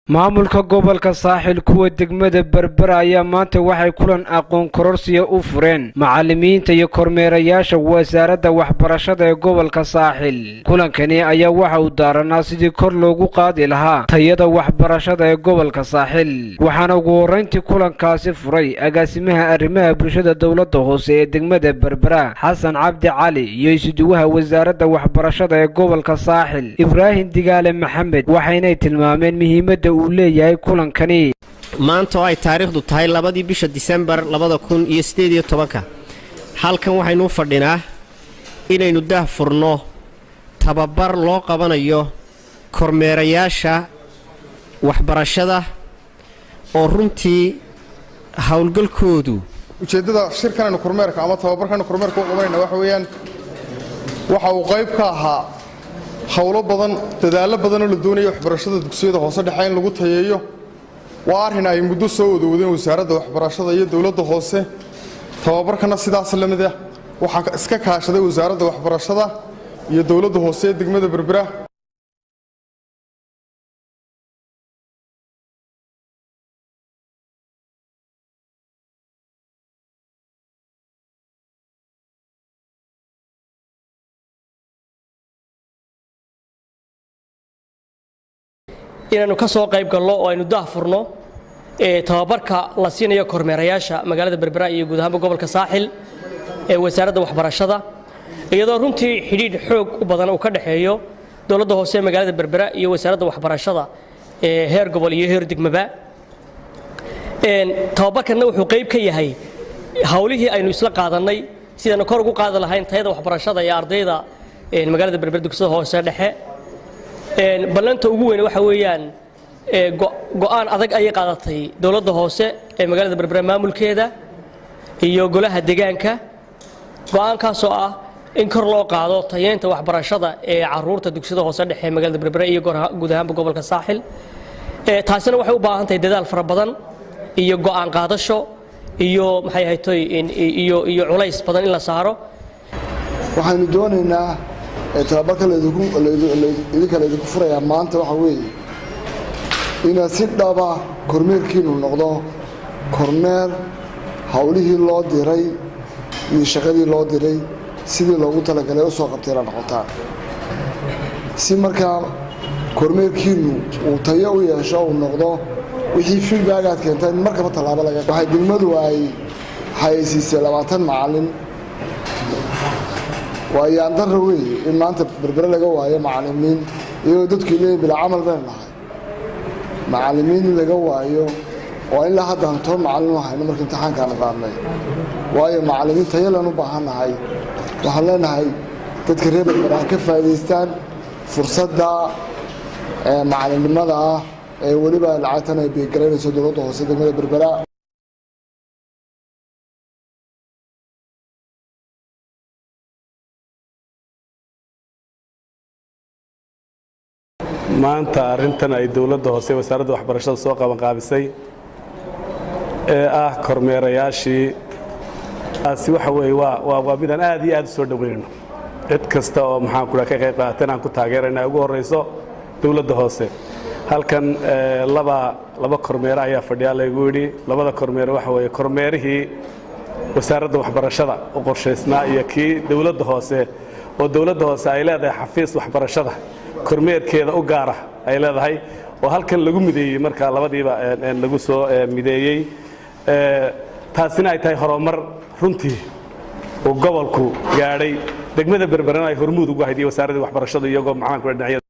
maamulka gobolka saaxil kuwa degmada berbera ayaa maanta waxay kulan aqoon kororsiya u fureen macallimiinta iyo kormeerayaasha wasaaradda waxbarashada ee gobolka saaxil. kulankani ayaa waxa uu daaranaa sidii kor loogu qaadi lahaa tayada waxbarashada ee gobolka saaxil, waxaana ugu horreyntii kulankaasi furay agaasimaha arrimaha bulshada dowladda hoose ee degmada berbera xasan cabdi cali iyo isuduwaha wasaaradda waxbarashada ee gobolka saaxil ibraahim digaale maxamed, waxaynay tilmaameen muhiimadda uu leeyahay kulankani. maanta oo ay taariikhdu tahay 2 bisha Disembar 2018 halkan waxaynu u fadhinaa inaynu daahfurno tababar loo qabanayo kormeerayaasha waxbarashada oo runtii hawlgalkoodu ujeedada shirkan kormeerka ama tababarkan kormeerka oo qabanayna waxa weeyaan waxa uu qayb ka ahaa hawlo badan dadaalo badan oo la doonayo waxbarashada dugsiyada hoose dhexe in lagu tayeeyo. waa arrin ay muddo soo wadeen wasaaradda waxbarashada iyo dawladda hoose. tababarkana sidaas la mid ah waxa iska kaashaday wasaaradda waxbarashada iyo dawladda hoose ee degmada berbera. inaanu ka soo qayb galno oo aynu daahfurno tababarka la siinayo kormeerayaasha magaalada berbera iyo guud ahaan gobolka saaxil ee wasaaradda waxbarashada, iyadoo runtii xidhiidh xoog u badan uu ka dhaxeeyo dawladda hoose ee magaalada berbera iyo wasaaradda waxbarashada ee heer gobol iyo heer degmaba. tababarkanna wuxuu qayb ka yahay hawlihii aynu isla qaadanay sidaan kor ugu qaadi lahayn tayada waxbarashada ee ardayda magaalada berbera dugsiga hoose dhexe. ballanta ugu weyn waxa weeyaan go'aan adag ay qaadatay dawladda hoose ee magaalada berbera maamulkeeda iyo golaha deegaanka, go'aankaas oo ah in kor loo qaado tayeynta waxbarashada ee caruurta dugsiyada hoose dhexe magaalada berbera iyo guud ahaan gobolka saaxil. taasina waxay u baahan tahay dadaal fara badan iyo go'aan qaadasho iyo maxay haytay iyo culays badan in la saaro. waxaanu doonaynaa tababarka idinku furayaa maanta waxa weeye inaad si dhaba kormeerkiinu noqdo kormeer hawlihii loo diray iyo shaqadii loo diray sidii loogu talagalay u soo qabtayna noqotaan, si markaa kormeerkiinu uu tayo u yeesho uu noqdo wixii feedback aad keentay in markaba tallaabo laga waxay degmadu ay haysiisay 20 macallin. waayaan darro weeye in maanta berbera laga waayo macallimiin iyagoo dadku leeyahay bilaa camal been lahay macallimiin laga waayo oo ilaa hadda aan 10 macallin u hayno markii imtixaankaana qaadnay. waayo macallimiin tayo lan u baahannahay. waxaan leenahay dadka reer berbera ka faa'iidaystaan fursadda macallinimada ah ee weliba lacagtan ay beegaraynayso dawladda hoose degmada berbera. maanta arrintan ay dawladda hoose wasaaradda waxbarashada soo qabanqaabisay ee ah kormeerayaashii taasi waxa weeye waa midaan aad iyo aad u soo dhaweynayno. cid kasta oo maxaan ku ka qayb qaateen aan ku taageerayna ugu horeyso dawladda hoose. halkan laba kormeer ayaa fadhiya lagu yidhi. labada kormeer waxa weeye kormeerihii wasaaradda waxbarashada u qorshaysnaa iyo kii dawladda hoose oo dawladda hoose ay leedahay xafiis waxbarashada kormeerkeeda u gaar ah ay leedahay oo halkan lagu mideeyay marka labadiiba lagu soo mideeyay. taasina ay tahay horumar runtii oo gobolku gaadhay. degmada berberana ay hormuud ugu haydiyay wasaaradda waxbarashada iyagoo macaan ku dhinacyada